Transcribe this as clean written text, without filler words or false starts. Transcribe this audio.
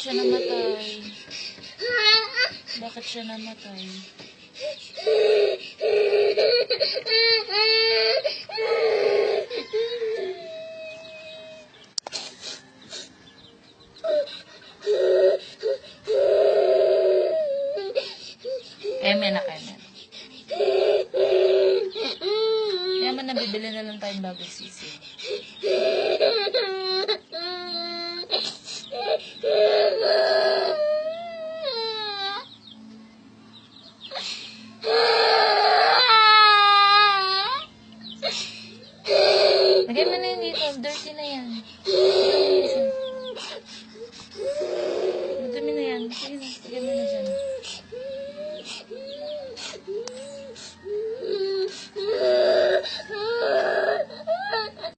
siya namatay? Bakit siya namatay? Emen na Emen. Yaman na bibili na lang tayong bagong sisi. Lagay mo na yun dito. Dirty na yan.